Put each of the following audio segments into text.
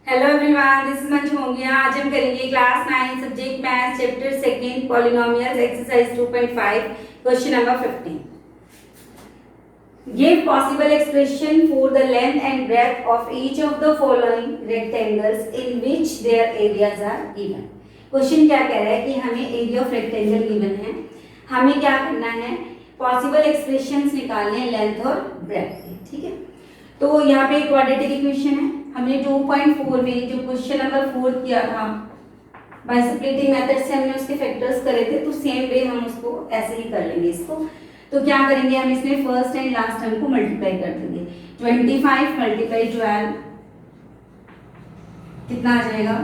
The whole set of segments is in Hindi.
Hello everyone, this is Manju Mongia. आज हम करेंगे class 9 subject maths chapter second polynomials exercise 2.5 question number 15। Give possible expression for the length and breadth of each of the following rectangles in which their areas are given। Question क्या कह रहा है कि हमें एरिया ऑफ रेक्टेंगल गिवन है, हमें क्या करना है, पॉसिबल एक्सप्रेशंस निकालने हैं लेंथ और ब्रेड्थ के। ठीक है, तो यहाँ पे एक क्वाड्रेटिक इक्वेशन है। हमने 2.4 में जो क्वेश्चन नंबर 4 किया था बाय सप्लिटिंग मेथड से हमने उसके फैक्टर्स करे थे, तो सेम वे हम उसको ऐसे ही कर लेंगे। इसको तो क्या करेंगे, हम इसमें फर्स्ट एंड लास्ट टर्म को मल्टीप्लाई कर देंगे। 25 मल्टीप्लाई 12 कितना आ जाएगा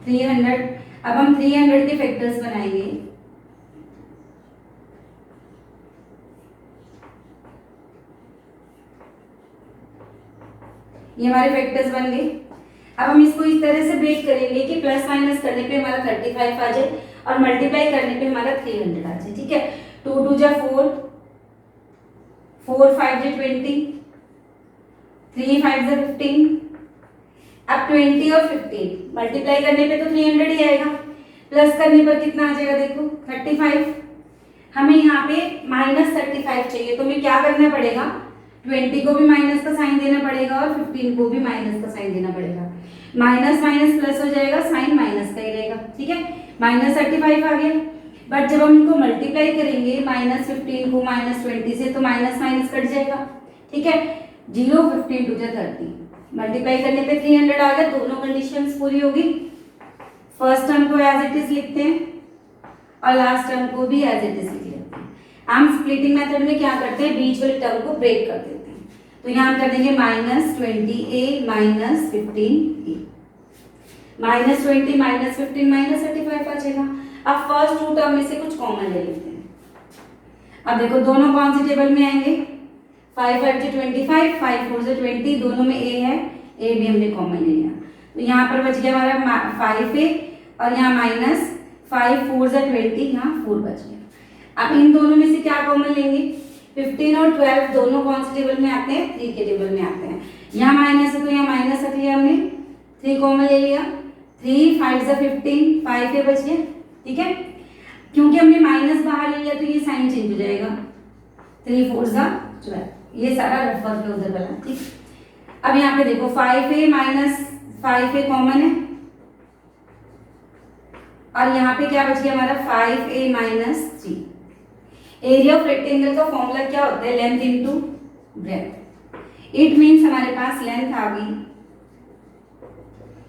300। अब हम 300 के फैक्टर्स बनाएंगे। ये हमारे फैक्टर्स बन गए। अब हम इसको इस तरह से ब्रेक करेंगे कि प्लस माइनस करने पे हमारा 35 आ जाए और मल्टीप्लाई करने पे हमारा 300 आ जाए। ठीक है, 2 2 जा 4, 4 5 जा 20, 3 5 जा 15। अब 20 और 15 मल्टीप्लाई करने पे तो 300 ही आएगा, प्लस करने पर कितना आ जाएगा देखो 35। हमें यहाँ पे -35 चाहिए, तो हमें क्या करना पड़ेगा, 20 को भी माइनस का साइन देना पड़ेगा और 15 को भी माइनस का साइन देना पड़ेगा। माइनस माइनस प्लस हो जाएगा, साइन माइनस का ही रहेगा। ठीक है, -35 आ गया। बट जब हम इनको मल्टीप्लाई करेंगे -15 को -20 से, तो माइनस माइनस कट जाएगा। ठीक है, 0 15 2 30 मल्टीप्लाई करने पे 300 आ गया। दोनों कंडीशंस पूरी होगी। फर्स्ट टर्म को एज इट इज लिखते हैं और लास्ट टर्म को भी एज इट इज लिख लेते हैं। हम स्प्लिटिंग मेथड में क्या करते हैं, बीच वाले टर्म को ब्रेक कर देते हैं। तो यहाँ हम कर देंगे -20a -15a, -20 -15 -35 आ जाएगा। अब फर्स्ट टू टर्म में से कुछ कॉमन ले लेते हैं। अब देखो दोनों कौन से टेबल में आएंगे, 5 5 से 25, 5 4 से 20, दोनों में a है, a भी हमने कॉमन ले लिया। तो यहाँ पर बच गया हमारा 5a और यहाँ -5 4 से 20, यहाँ 4 बच गया। अब इन दोनों में से क्या कॉमन लेंगे, 15 और 12 दोनों कौन से टेबल में आते हैं, 3 के टेबल में आते हैं। यहाँ माइनस है तो यहाँ माइनस रख लिया हमने, 3 कॉमन ले लिया, 3 5 से 15, 5 बच गया। ठीक है, क्योंकि हमने माइनस बाहर ले लिया तो ये साइन चेंज हो जाएगा, 3 4 से 12, ये सारा रफर पे उधर वाला। ठीक, अब यहाँ पे देखो 5a -5a कॉमन है और यहाँ पे क्या बच गया हमारा 5a -3। एरिया ऑफ रेक्टेंगल का फॉर्मूला क्या होता है, length into breadth. It means हमारे पास लेंथ आ गई,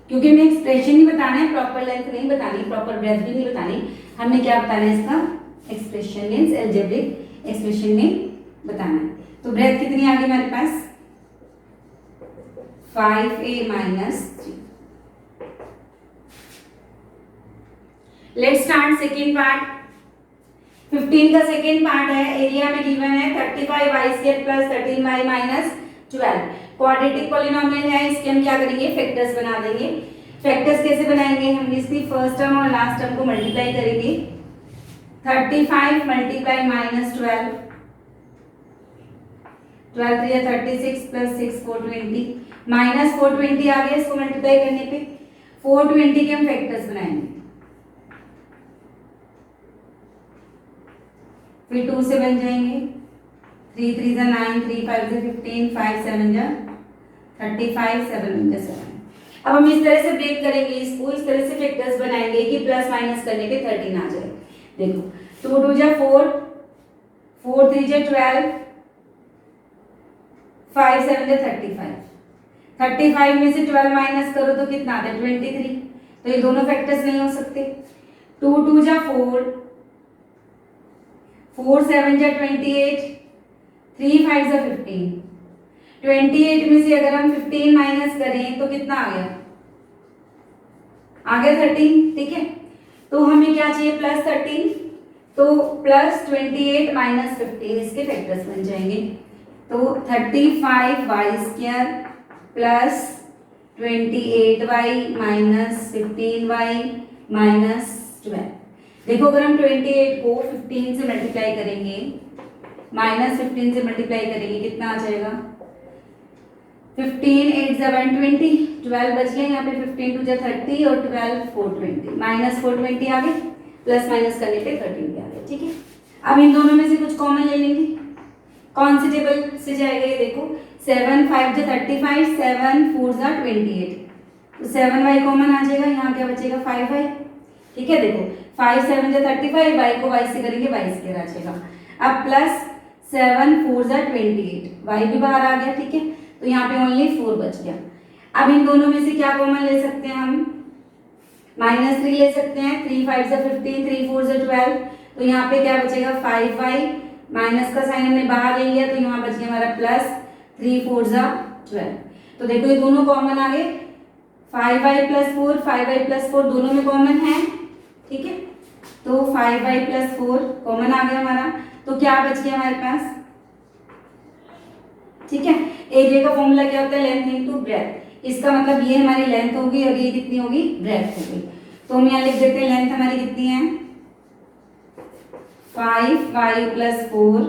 क्योंकि हमें एक्सप्रेशन ही बताना है, प्रॉपर लेंथ नहीं बतानी, प्रॉपर ब्रेड्थ भी नहीं बतानी, हमें क्या बताना है, इसका एक्सप्रेशन मींस अलजेब्रिक एक्सप्रेशन में बताना है। तो ब्रेड्थ कितनी आ गई हमारे पास 5a -3। Let's start second part. 15 का सेकेंड पार्ट है, एरिया में गिवन है 35y² + 13y - 12। क्वाड्रेटिक पॉलिनोमियल है, इसके हम क्या करेंगे, फैक्टर्स बना देंगे। फैक्टर्स कैसे बनाएंगे, हम इसकी फर्स्ट टर्म और लास्ट टर्म को मल्टीप्लाई करेंगे। 35 × -12, 12 3 36 + 6 420, -420 आ गया। इसको मल्टीप्लाई करने पे 420 के हम फैक्टर्स बनाएंगे, फिर 2 से बन जाएंगे, 3 3 × 9, 3 5 × 15, 5 7 × 35, 7 × 7। अब हम इस तरह से ब्रेक करेंगे, इसको इस तरह से फैक्टर्स बनाएंगे कि प्लस माइनस करने पे 13 आ जाए। देखो 2 2 × 4, 4 3 × 12, 5 7 × 35। 35 में से 12 माइनस करो तो कितना आता है 23। तो ये दोनों फैक्टर्स नहीं हो सकते। 2 2 × 4, 4 7 × 28, 3 5 × 15। 28 में से अगर हम 15 माइनस करें तो कितना आ गया 13। ठीक है, तो हमें क्या चाहिए +13, तो +28 - 15 इसके फैक्टर्स बन जाएंगे। तो 35y² + 28y - 15y - 12। देखो अगर हम 28 को 15 से मल्टीप्लाई करेंगे, -15 से मल्टीप्लाई करेंगे, कितना आ जाएगा 15 8 जा 120, 12 बच गए यहाँ पे, 15 2 जा 30 और 12 420, माइनस 420 आ गए, प्लस माइनस करने पे 13 भी आ गए। ठीक है, अब इन दोनों में से कुछ कॉमन ले लेंगे। कौन से टेबल से जाएगा ये देखो, 7 5 जा 35, 7 4 जा 28, तो 7y कॉमन आ जाएगा, यहाँ क्या बचेगा 5y। ठीक है, देखो 5 7 जा 35, y को y से करेंगे y स्क्वायर आ जाएगा। अब प्लस 7 4 जा 28, y भी बाहर आ गया। ठीक है, तो यहाँ पे ओनली 4 बच गया। अब इन दोनों में से क्या कॉमन ले सकते हैं हम, -3 ले सकते हैं, 3 5 जा 15, 3 4 जा 12, तो यहाँ पे क्या बचेगा 5y, माइनस का साइन हमने बाहर ले लिया तो यहाँ बच गया हमारा प्लस 3 4 जा 12। तो देखो ये दोनों कॉमन आ गए, 5y + 4, 5y + 4 दोनों में कॉमन है। ठीक है, तो 5y + 4 कॉमन आ गया हमारा, तो क्या बच गया हमारे पास। ठीक है, एरिया का फॉर्मूला क्या होता है, लेंथ इनटू ब्रेथ। इसका मतलब ये हमारी लेंथ होगी और ये कितनी होगी, ब्रेथ होगी। तो हम यहाँ लिख देते हैं लेंथ हमारी कितनी है 5y + 4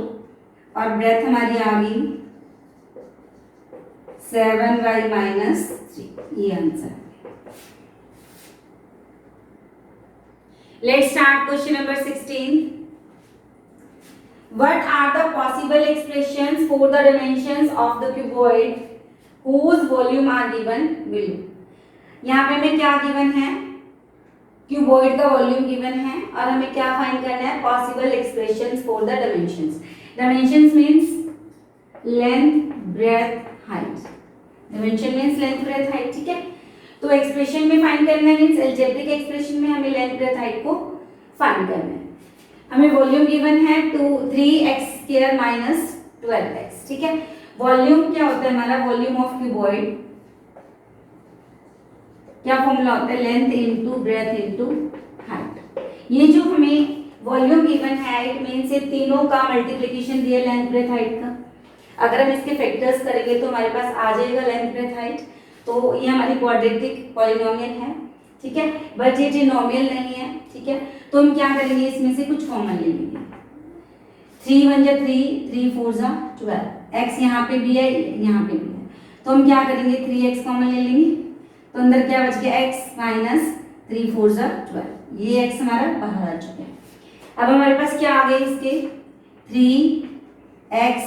और ब्रेथ हमारी आ गई 7y - 3। ये answer. Let's start question number 16। What are the possible expressions for the dimensions of the cuboid whose volume are given below? यहाँ पे हमें क्या गिवन है, क्यूबॉइड का वॉल्यूम गिवन है और हमें क्या फाइंड करना है, possible expressions for the dimensions. Dimensions means length breadth height, dimension means length breadth height. ठीक है, तो एक्सप्रेशन में फाइंड करना है मींस अलजेब्रिक एक्सप्रेशन में हमें लेंथ ब्रेथ हाइट को फाइंड करना है। हमें वॉल्यूम गिवन है 3x² - 12x। ठीक है, वॉल्यूम क्या होता है हमारा, वॉल्यूम ऑफ क्यूबॉइड क्या फॉर्मूला होता है, length into breadth into height. ये जो हमें वॉल्यूम गिवन है इट मींस ये तीनों का मल्टीप्लिकेशन दिया लेंथ ब्रेथ हाइट का। अगर हम इसके फैक्टर्स करेंगे तो हमारे पास आ जाएगा लेंथ ब्रेथ हाइट। तो ये हमारी क्वाड्रेटिक पॉलिनोमियल है। ठीक है, बट ये ट्रिनोमियल नहीं है। ठीक है, तो हम क्या करेंगे, इसमें से कुछ कॉमन ले लेंगे। 3 1 जा 3, 3 4 जा 12, x यहाँ पे भी है यहाँ पे भी है, तो हम क्या करेंगे 3x कॉमन ले लेंगे, तो अंदर क्या बच गया x - 3 4 जा 12, ये x हमारा बाहर आ चुका है। अब हमारे पास क्या आ गए इसके 3x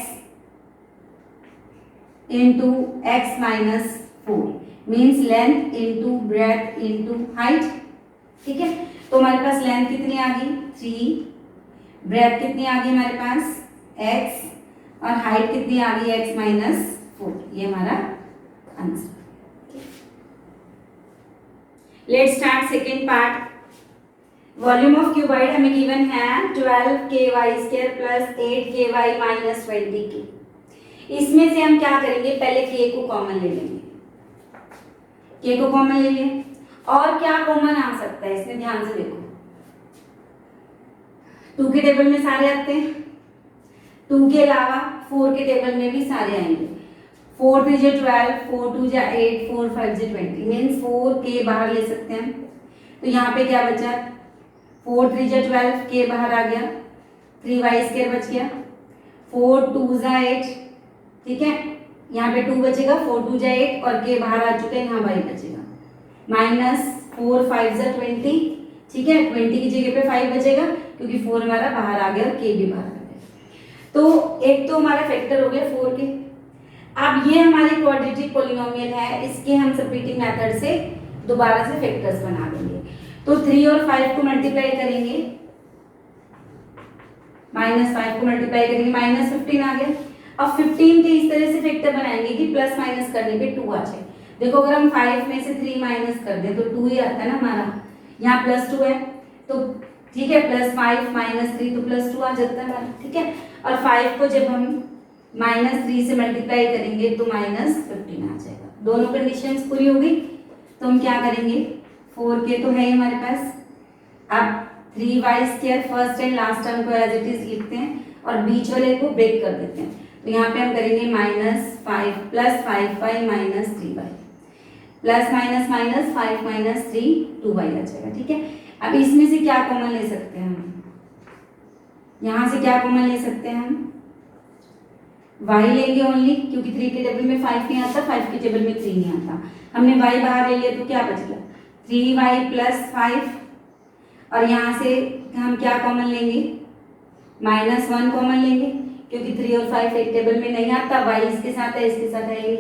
× x - 4 means length into breadth into height. ठीक है, तो हमारे पास लेंथ कितनी आ गई 3, ब्रेथ कितनी आ गई हमारे पास x और हाइट कितनी आ गई x - 4। ये हमारा answer. Let's start second part. Volume of cuboid हमें गिवन है 12ky² + 8ky - 20k। इसमें से हम क्या करेंगे, पहले k को कॉमन ले लेंगे, k को कॉमन ले लिए। और क्या कॉमन आ सकता है इसमें, ध्यान से देखो 2 के टेबल में सारे आते हैं, 2 के अलावा 4 के टेबल में भी सारे आएंगे। 4 3 जा 12, 4 2 जा 8, 4 5 जा 20 मीन्स 4 के बाहर ले सकते हैं। तो यहाँ पे क्या बचा 4 3 जा 12, के बाहर आ गया, 3y² बच गया, 4 2 जा 8। ठीक है, यहाँ पे 2 बचेगा, 4 2 जा 8 और के बाहर आ चुका है, यहाँ y बचेगा -4 5 जा 20। ठीक है, 20 की जगह पे 5 बचेगा क्योंकि 4 हमारा बाहर आ गया और k भी बाहर आ गया। तो एक तो हमारा फैक्टर हो गया 4 के। अब ये हमारी क्वाड्रेटिक पॉलिनोमियल है, इसके हम सबट्रैक्टिंग मेथड से दोबारा से फैक्टर्स बना देंगे। तो 3 और 5 को मल्टीप्लाई करेंगे, -5 को मल्टीप्लाई करेंगे, -15 आ गया। अब 15 के इस तरह से फैक्टर बनाएंगे कि प्लस माइनस करने पे 2 आ जाए। देखो अगर हम 5 में से 3 माइनस कर दें तो 2 ही आता है ना हमारा, यहाँ +2 है तो ठीक है, +5 - 3 तो +2 आ जाता है हमारा। ठीक है, और 5 को जब हम -3 से मल्टीप्लाई करेंगे तो -15 आ जाएगा। दोनों कंडीशंस पूरी हो गई। तो हम क्या करेंगे, 4k तो है ही हमारे पास। अब 3y² first and last term को एज इट इज लिखते हैं और बीच वाले को ब्रेक कर देते हैं। तो यहाँ पे हम करेंगे -5 + 5y - 3y plus minus minus 5 - 3 2y आ जाएगा। ठीक है, अब इसमें से क्या कॉमन ले सकते हैं हम, यहाँ से क्या कॉमन ले सकते हैं हम y लेंगे ओनली, क्योंकि 3 के टेबल में 5 नहीं आता, 5 के टेबल में 3 नहीं आता। हमने y बाहर ले लिया तो क्या बच गया 3y प्लस 5, और यहाँ से हम क्या कॉमन लेंगे, -1 कॉमन लेंगे, क्योंकि 3 और 5 एक टेबल में नहीं आता, y इसके साथ है, इसके साथ आएगी,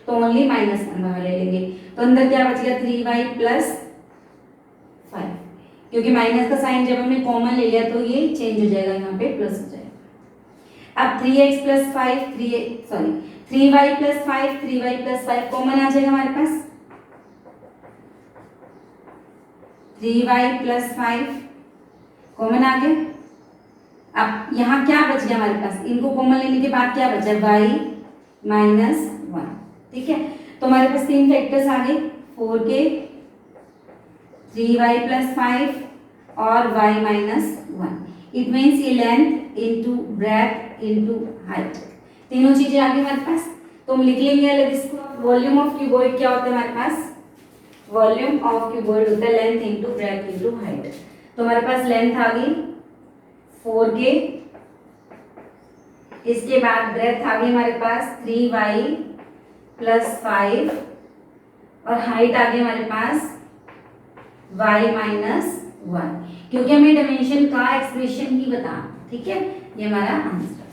तो ओनली -1 बाहर ले लेंगे। तो अंदर क्या बच गया 3y प्लस 5, क्योंकि माइनस का साइन जब हमने कॉमन ले लिया तो ये चेंज हो जाएगा, यहाँ पे प्लस हो जाएगा। अब 3x plus 5 3y plus 5 3y plus 5 common आ जाएगा हमारे पास, 3y प्लस 5 कॉमन आ गया। अब यहाँ क्या बच गया हमारे पास, इनको कॉमन लेने के बाद क्या बचा y -1, ठीक है। तो हमारे पास 3 फैक्टर्स आ गए, 4k 3y प्लस 5 और y -1। इट मीन्स ये length into breadth into height, तीनों चीजें आ गई हमारे पास। तो हम लिख लेंगे अलग इसको। वॉल्यूम ऑफ क्यूबॉइड क्या होता है हमारे पास, वॉल्यूम ऑफ क्यूबॉइड होता है length into breadth into height. तो हमारे पास लेंथ आ गई 4k, इसके बाद ब्रेथ आ गई हमारे पास 3y प्लस 5, और हाइट आ गई हमारे पास y -1, क्योंकि हमें डायमेंशन का एक्सप्रेशन ही बता, ठीक है। ये हमारा आंसर।